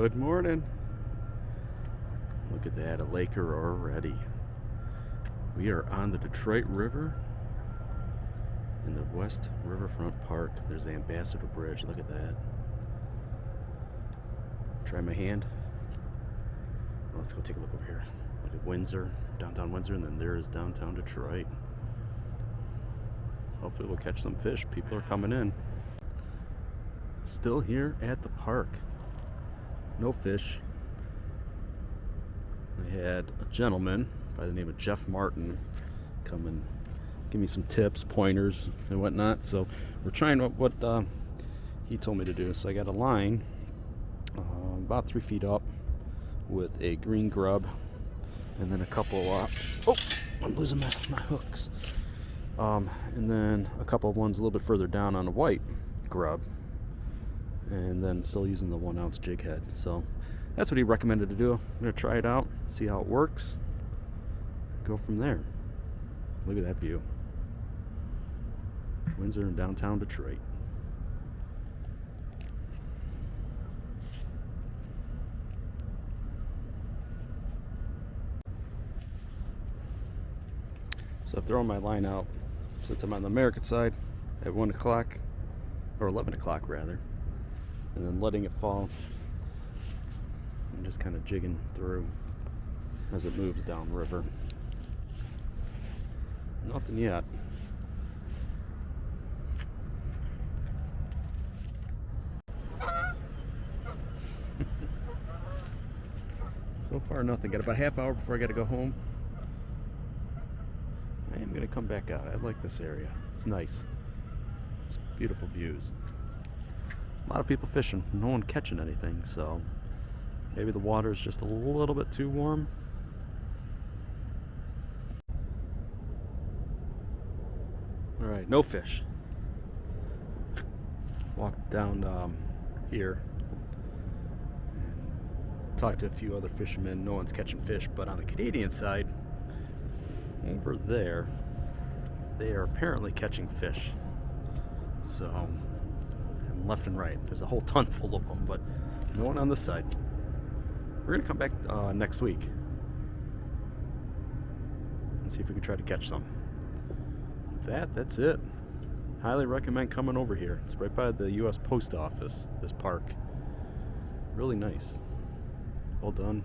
Good morning. Look at that, a Laker already. We are on the Detroit River in the West Riverfront Park. There's the Ambassador Bridge. Look at that. Try my hand. Let's go take a look over here. Look at Windsor, downtown Windsor, and then there is downtown Detroit. Hopefully we'll catch some fish. People are coming in. Still here at the park. No fish. I had a gentleman by the name of Jeff Martin come and give me some tips, pointers, and whatnot. So we're trying what he told me to do. So I got a line about 3 feet up with a green grub, and then a couple. Oh, I'm losing my hooks. And then a couple of ones a little bit further down on a white grub, and then still using the 1 ounce jig head. So that's what he recommended to do. I'm gonna try it out, see how it works, go from there. Look at that view. Windsor in downtown Detroit. So I've thrown my line out since I'm on the American side at 1 o'clock, or 11 o'clock rather, and then letting it fall and just kind of jigging through as it moves downriver. Nothing yet. So far nothing. Got about a half hour before I got to go home. I am going to come back out. I like this area. It's nice. It's beautiful views. A lot of people fishing. No one catching anything, so maybe the water is just a little bit too warm. Alright, no fish. Walked down here and talked to a few other fishermen. No one's catching fish, but on the Canadian side, over there, they are apparently catching fish. So, left and right, there's a whole ton full of them, but no one on this side. We're gonna come back next week and see if we can try to catch some. With that, that's it. Highly recommend coming over here. It's right by the U.S. Post Office, this park. Really nice. Well done.